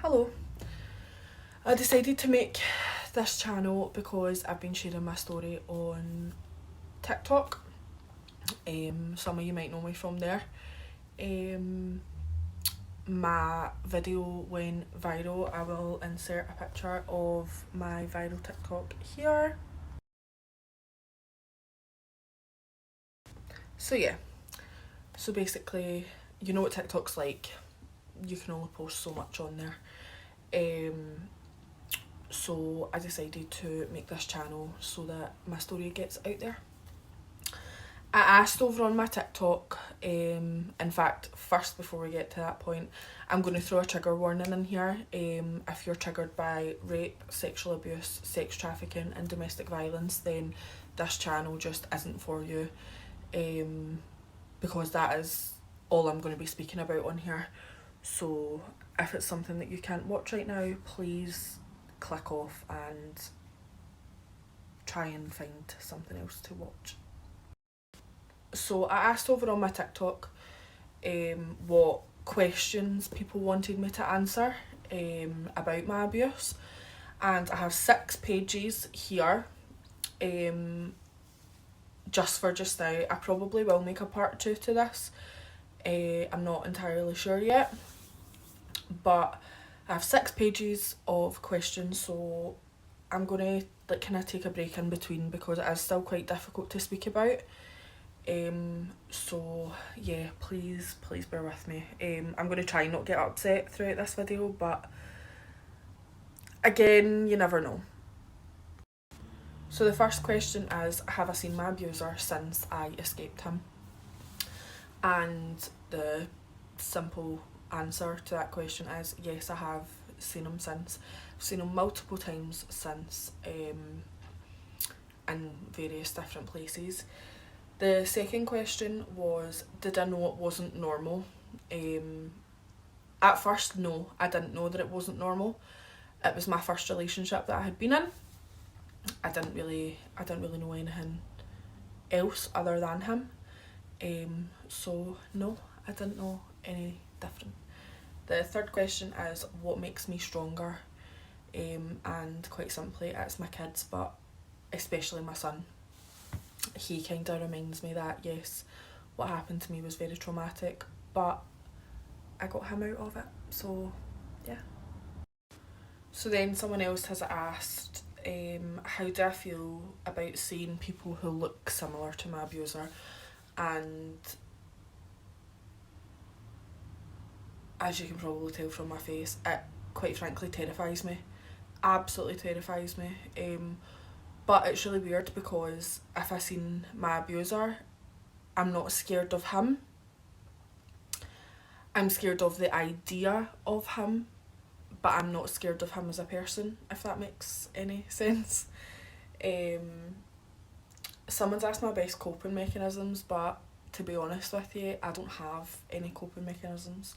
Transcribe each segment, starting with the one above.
Hello. I decided to make this channel because I've been sharing my story on TikTok. Some of you might know me from there. My video went viral. I will insert a picture of my viral TikTok here. So yeah, so basically, you know what TikTok's like. You can only post so much on there. So I decided to make this channel so that my story gets out there. I asked over on my TikTok, in fact, first before we get to that point, I'm going to throw a trigger warning in here. If you're triggered by rape, sexual abuse, sex trafficking and domestic violence, then this channel just isn't for you, because that is all I'm going to be speaking about on here. So if it's something that you can't watch right now, please click off and try and find something else to watch. So I asked over on my TikTok what questions people wanted me to answer about my abuse, and I have 6 pages here just for just now. I probably will make a part 2 to this. I'm not entirely sure yet, but I have 6 pages of questions, so I'm gonna kind of take a break in between because it is still quite difficult to speak about. So yeah, please bear with me. I'm gonna try not get upset throughout this video, but again, you never know. So the first question is, have I seen my abuser since I escaped him? And the simple answer to that question is yes, I have seen him since. I've seen him multiple times since, in various different places. The second question was, did I know it wasn't normal? At first, no, I didn't know that it wasn't normal. It was my first relationship that I had been in. I didn't really know anything else other than him. So no, I didn't know any different. The third question is, what makes me stronger? And quite simply, it's my kids, but especially my son. He kind of reminds me that yes, what happened to me was very traumatic, but I got him out of it, so yeah. So then someone else has asked, how do I feel about seeing people who look similar to my abuser? And as you can probably tell from my face, it quite frankly terrifies me. Absolutely terrifies me. But it's really weird because if I seen my abuser, I'm not scared of him. I'm scared of the idea of him, but I'm not scared of him as a person, if that makes any sense. Someone's asked my best coping mechanisms, but to be honest with you, I don't have any coping mechanisms.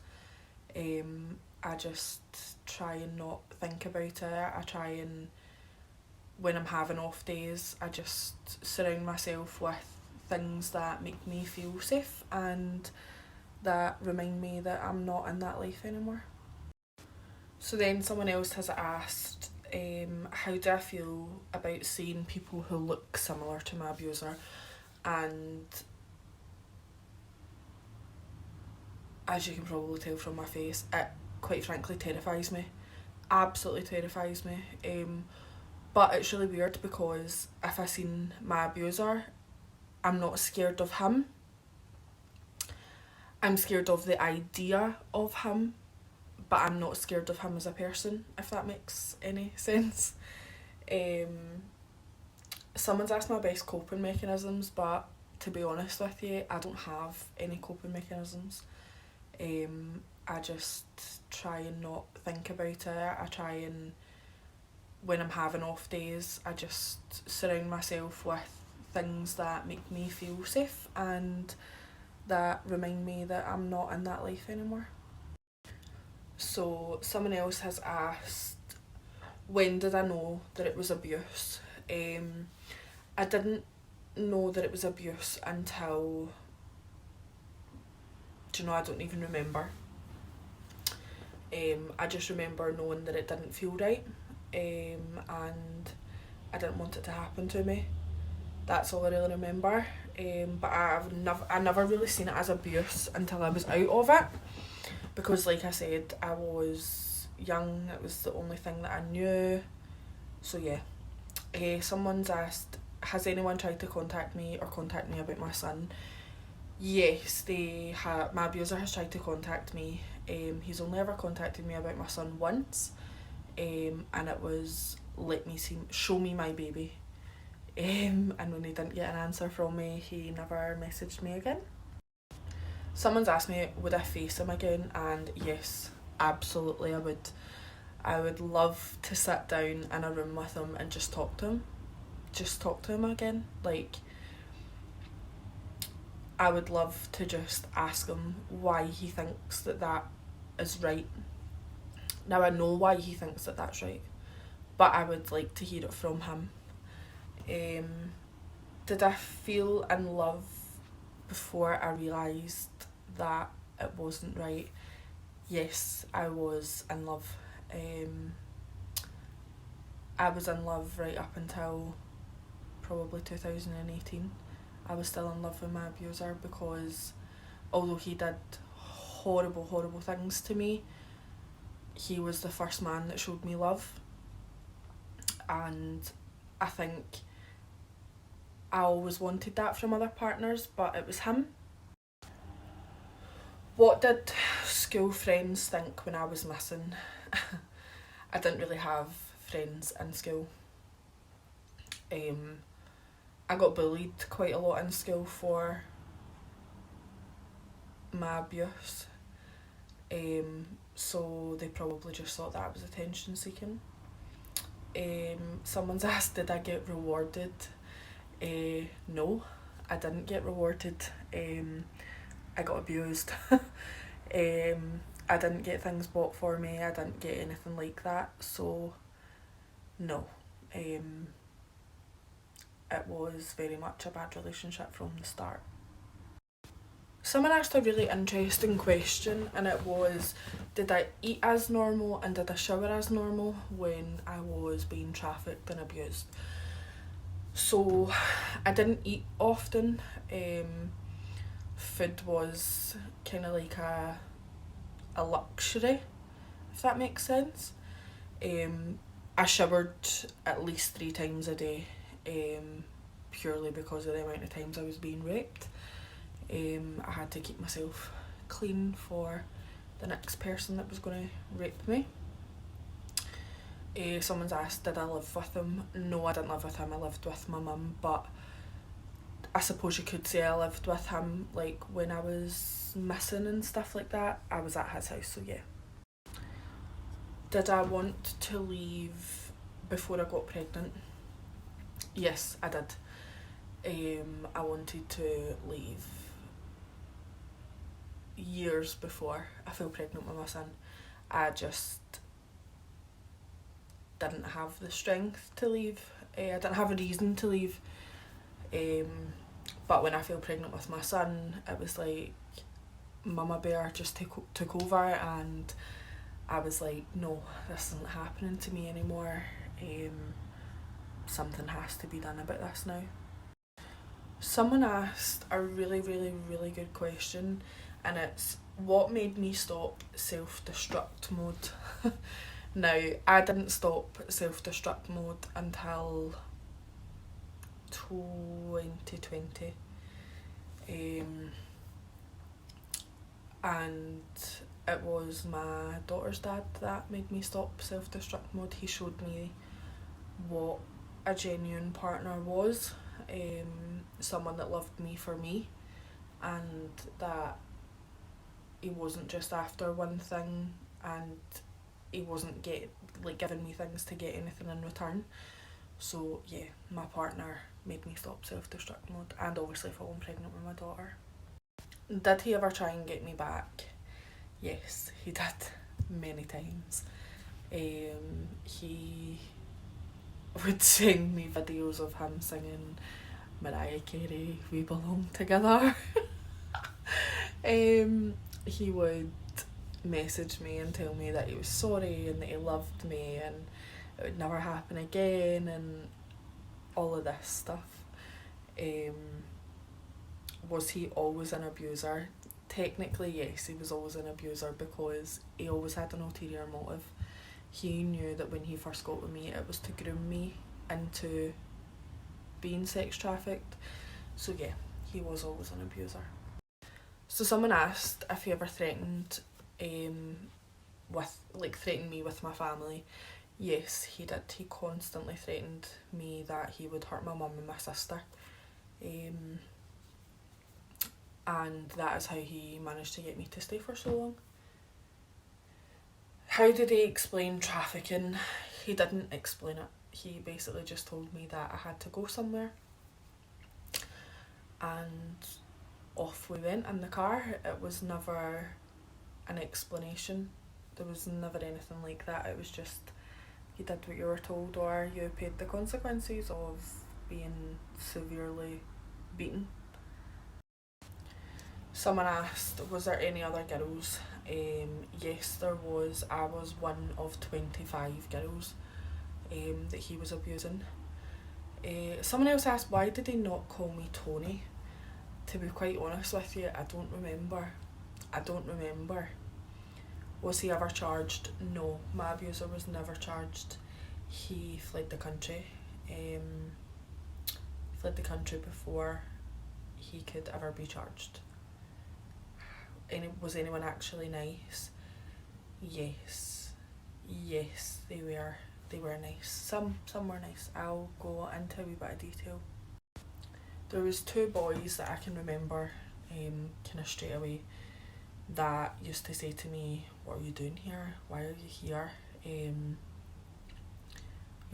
I just try and not think about it. I try and, when I'm having off days, I just surround myself with things that make me feel safe and that remind me that I'm not in that life anymore. So then someone else has asked, how do I feel about seeing people who look similar to my abuser? And as you can probably tell from my face, it quite frankly terrifies me. Absolutely terrifies me. But it's really weird because if I seen my abuser, I'm not scared of him. I'm scared of the idea of him, but I'm not scared of him as a person, if that makes any sense. Someone's asked my best coping mechanisms, but to be honest with you, I don't have any coping mechanisms. I just try and not think about it. I try and, when I'm having off days, I just surround myself with things that make me feel safe and that remind me that I'm not in that life anymore. So someone else has asked, when did I know that it was abuse? I didn't know that it was abuse until, do you know, I don't even remember. I just remember knowing that it didn't feel right, and I didn't want it to happen to me. That's all I really remember. But I never really seen it as abuse until I was out of it, because like I said, I was young. It was the only thing that I knew. So yeah. Someone's asked, has anyone tried to contact me about my son? Yes, my abuser has tried to contact me. He's only ever contacted me about my son once, and it was show me my baby. And when he didn't get an answer from me, he never messaged me again. Someone's asked me, would I face him again? And yes, absolutely I would. I would love to sit down in a room with him and just talk to him. Just talk to him again. Like, I would love to just ask him why he thinks that is right. Now, I know why he thinks that that's right, but I would like to hear it from him. Did I feel in love before I realised that it wasn't right? Yes, I was in love. I was in love right up until probably 2018. I was still in love with my abuser, because although he did horrible, horrible things to me, he was the first man that showed me love. And I think I always wanted that from other partners, but it was him. What did school friends think when I was missing? I didn't really have friends in school. I got bullied quite a lot in school for my abuse. So they probably just thought that I was attention seeking. Someone's asked, did I get rewarded? No, I didn't get rewarded. I got abused. I didn't get things bought for me. I didn't get anything like that. So, no. It was very much a bad relationship from the start. Someone asked a really interesting question, and it was, did I eat as normal and did I shower as normal when I was being trafficked and abused? So, I didn't eat often. Food was kind of like a luxury, if that makes sense. I showered at least 3 times a day, purely because of the amount of times I was being raped. I had to keep myself clean for the next person that was going to rape me. Someone's asked, did I live with him? No, I didn't live with him. I lived with my mum, but I suppose you could say I lived with him, like when I was missing and stuff like that. I was at his house, so yeah. Did I want to leave before I got pregnant? Yes, I did. I wanted to leave years before I fell pregnant with my son. I just didn't have the strength to leave. I didn't have a reason to leave. But when I fell pregnant with my son, it was like Mama Bear just took over, and I was like, no, this isn't happening to me anymore. Something has to be done about this now. Someone asked a really, really, really good question, and it's, what made me stop self-destruct mode? Now, I didn't stop self-destruct mode until 2020. And it was my daughter's dad that made me stop self-destruct mode. He showed me what a genuine partner was, someone that loved me for me, and that he wasn't just after one thing, and he wasn't giving me things to get anything in return. So yeah, my partner made me stop self-destruct mode, and obviously falling pregnant with my daughter. Did he ever try and get me back? Yes, he did, many times. He would send me videos of him singing Mariah Carey, We Belong Together. He would message me and tell me that he was sorry and that he loved me and it would never happen again and all of this stuff. Was he always an abuser? Technically, yes, he was always an abuser because he always had an ulterior motive. He knew that when he first got with me, it was to groom me into being sex trafficked. So yeah, he was always an abuser. So someone asked if he ever threatened threatened me with my family. Yes, he did. He constantly threatened me that he would hurt my mum and my sister. And that is how he managed to get me to stay for so long. How did he explain trafficking? He didn't explain it. He basically just told me that I had to go somewhere. And off we went in the car. It was never an explanation. There was never anything like that. It was just, you did what you were told or you paid the consequences of being severely beaten. Someone asked, was there any other girls? Yes, there was. I was one of 25 girls that he was abusing. Someone else asked, why did he not call me Tony? To be quite honest with you, I don't remember. Was he ever charged? No, my abuser was never charged. He fled the country. Fled the country before he could ever be charged. Was anyone actually nice? Yes, they were nice. Some were nice. I'll go into a wee bit of detail. There was 2 boys that I can remember kind of straight away that used to say to me, what are you doing here? Why are you here? You're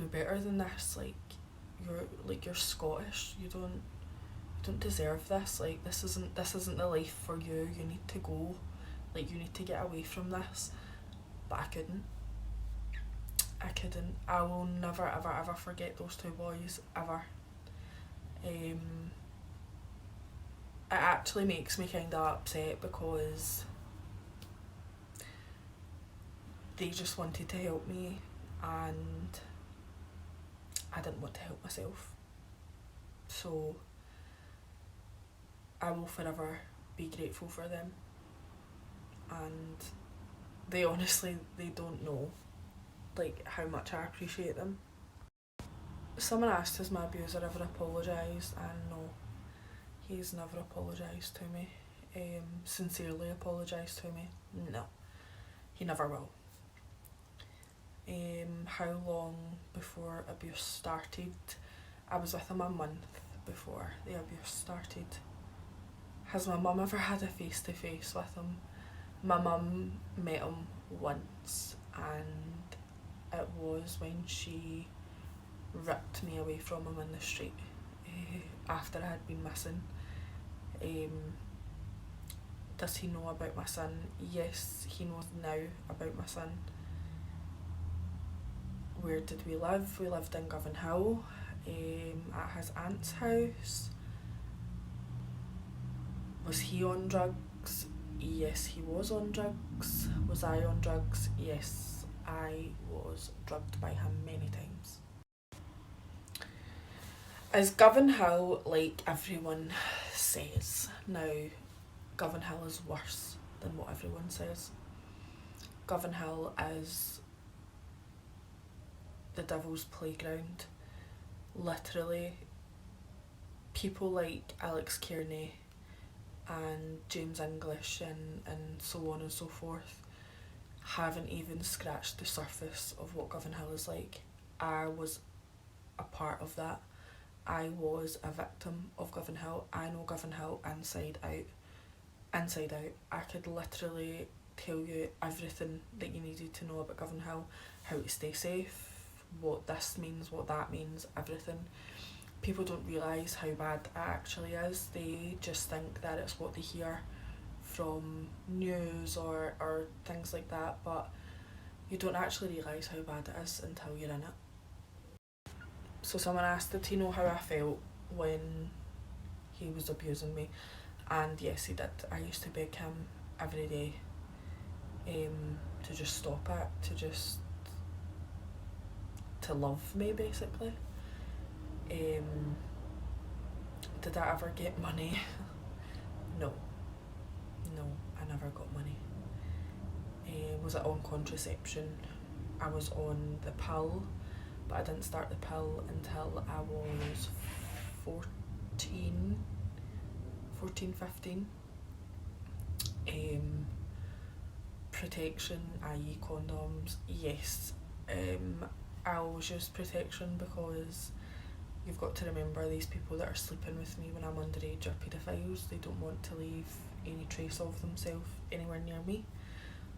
better than this. You're Scottish. You don't deserve this. This isn't the life for you. You need to go. You need to get away from this. But I couldn't. I will never ever forget those 2 boys, ever. It actually makes me kind of upset because they just wanted to help me and I didn't want to help myself. So I will forever be grateful for them, and they don't know how much I appreciate them. Someone asked, has my abuser ever apologised? And no, he's never apologised to me. Sincerely apologised to me? No, he never will. How long before abuse started? I was with him a month before the abuse started. Has my mum ever had a face-to-face with him? My mum met him once, and it was when she ripped me away from him in the street after I had been missing. Does he know about my son? Yes, he knows now about my son. Where did we live? We lived in Govanhill, at his aunt's house. Was he on drugs? Yes, he was on drugs. Was I on drugs? Yes, I was drugged by him many times. Is Govanhill like everyone says? Now, Govanhill is worse than what everyone says. Govanhill is the devil's playground. Literally, people like Alex Kearney and James English and so on and so forth haven't even scratched the surface of what Govanhill is like. I was a part of that. I was a victim of Govanhill. I know Govanhill inside out. I could literally tell you everything that you needed to know about Govanhill, how to stay safe, what this means, what that means, everything. People don't realise how bad it actually is. They just think that it's what they hear from news or things like that, but you don't actually realise how bad it is until you're in it. So someone asked, did he know how I felt when he was abusing me? And yes, he did. I used to beg him every day to just stop it, to love me, basically. Did I ever get money? No, I never got money. Was it on contraception? I was on the pill, but I didn't start the pill until I was 14, 15. Protection, i.e. condoms, yes. I always use protection because you've got to remember these people that are sleeping with me when I'm underage are paedophiles. They don't want to leave any trace of themselves anywhere near me.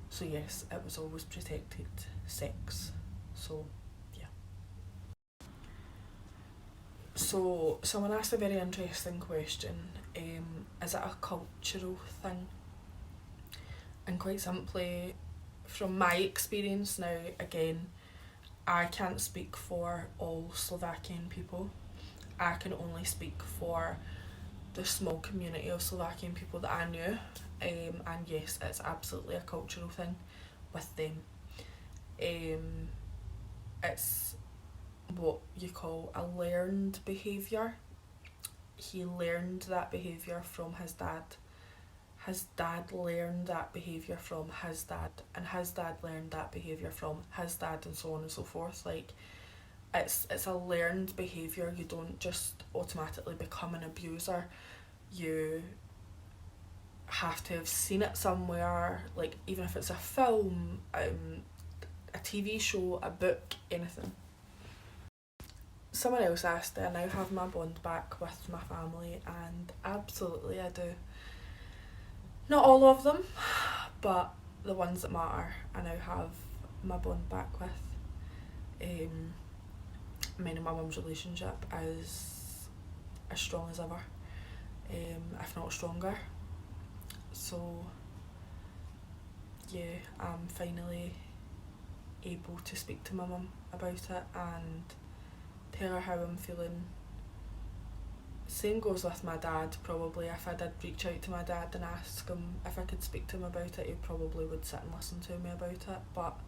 So yes, it was always protected sex. So yeah. So someone asked a very interesting question. Is it a cultural thing? And quite simply, from my experience now, again, I can't speak for all Slovakian people. I can only speak for the small community of Slovakian people that I knew. And yes, it's absolutely a cultural thing with them. It's what you call a learned behaviour. He learned that behaviour from his dad. His dad learned that behaviour from his dad, and his dad learned that behaviour from his dad, and so on and so forth. Like, it's a learned behaviour. You don't just automatically become an abuser. You have to have seen it somewhere, like even if it's a film, a TV show, a book, anything. Someone else asked, do I now have my bond back with my family? And absolutely I do. Not all of them, but the ones that matter I now have my bond back with. Mine and my mum's relationship is as strong as ever, if not stronger. So yeah, I'm finally able to speak to my mum about it and tell her how I'm feeling. Same goes with my dad, probably. If I did reach out to my dad and ask him if I could speak to him about it, he probably would sit and listen to me about it. But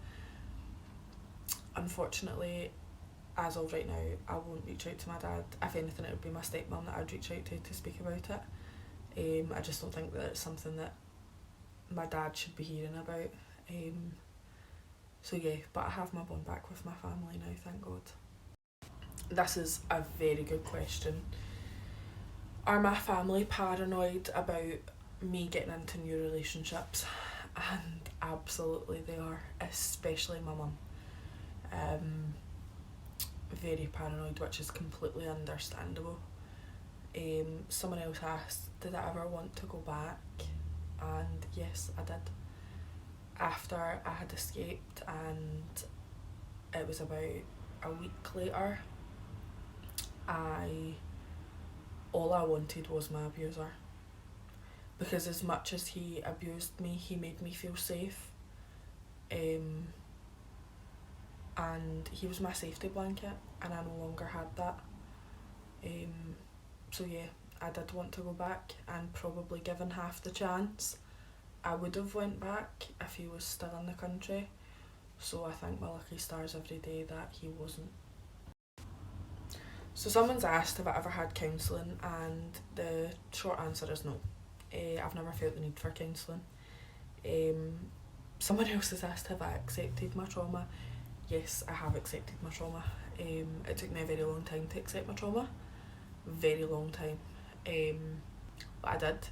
unfortunately, as of right now, I won't reach out to my dad. If anything, it would be my stepmom that I'd reach out to speak about it. I just don't think that it's something that my dad should be hearing about. So yeah, but I have my bond back with my family now, thank God. This is a very good question. Are my family paranoid about me getting into new relationships? And absolutely they are, especially my mum. Very paranoid, which is completely understandable. Someone else asked, did I ever want to go back? And yes, I did. After I had escaped, and it was about a week later, all I wanted was my abuser, because as much as he abused me, he made me feel safe, and he was my safety blanket, and I no longer had that. So yeah, I did want to go back, and probably given half the chance, I would have went back if he was still in the country. So I thank my lucky stars every day that he wasn't. So someone's asked if I ever had counselling, and the short answer is no. I've never felt the need for counselling. Someone else has asked have I accepted my trauma. Yes, I have accepted my trauma. It took me a very long time to accept my trauma. Very long time. But I did.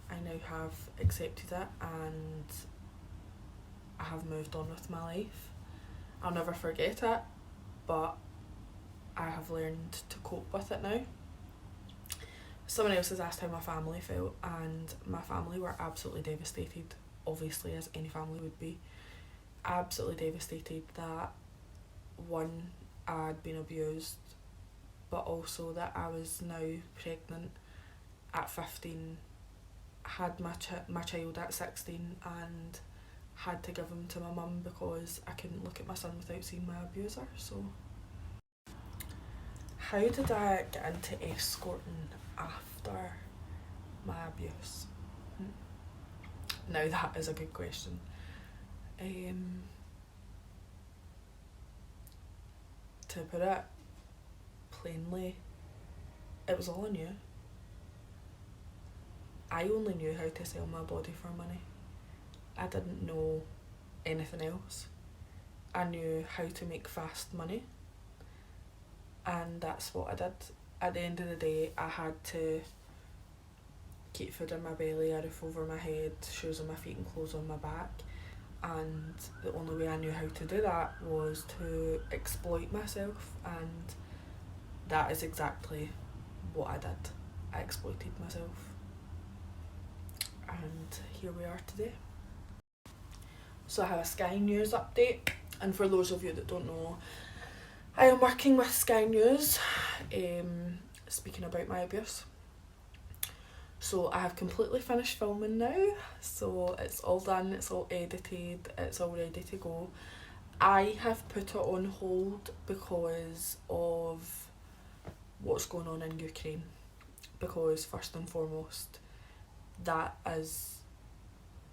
I now have accepted it, and I have moved on with my life. I'll never forget it, but I have learned to cope with it now. Someone else has asked how my family felt, and my family were absolutely devastated, obviously, as any family would be. Absolutely devastated that, one, I'd been abused, but also that I was now pregnant at 15, had my child at 16, and had to give him to my mum because I couldn't look at my son without seeing my abuser. So how did I get into escorting after my abuse? Now that is a good question. To put it plainly, it was all I knew. I only knew how to sell my body for money. I didn't know anything else. I knew how to make fast money, and that's what I did. At the end of the day, I had to keep food in my belly, a roof over my head, shoes on my feet and clothes on my back, and the only way I knew how to do that was to exploit myself, and that is exactly what I did. I exploited myself, and here we are today. So I have a Sky News update, and for those of you that don't know, I am working with Sky News, speaking about my abuse. So I have completely finished filming now, so it's all done, it's all edited, it's all ready to go. I have put it on hold because of what's going on in Ukraine, because first and foremost, that is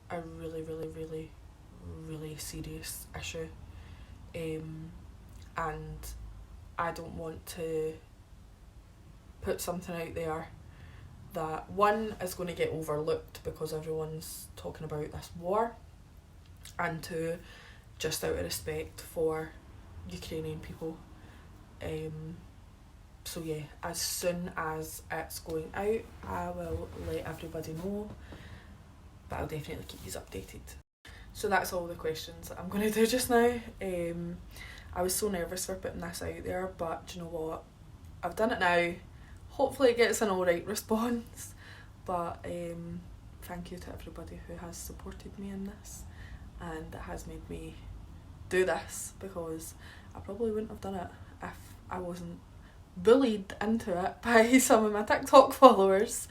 a really, really, really, really serious issue, and I don't want to put something out there that, one, is going to get overlooked because everyone's talking about this war, and two, just out of respect for Ukrainian people. So yeah, as soon as it's going out, I will let everybody know, but I'll definitely keep you updated. So that's all the questions that I'm going to do just now. I was so nervous for putting this out there, but do you know what? I've done it now. Hopefully it gets an alright response, but thank you to everybody who has supported me in this, and it has made me do this, because I probably wouldn't have done it if I wasn't bullied into it by some of my TikTok followers.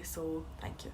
So thank you.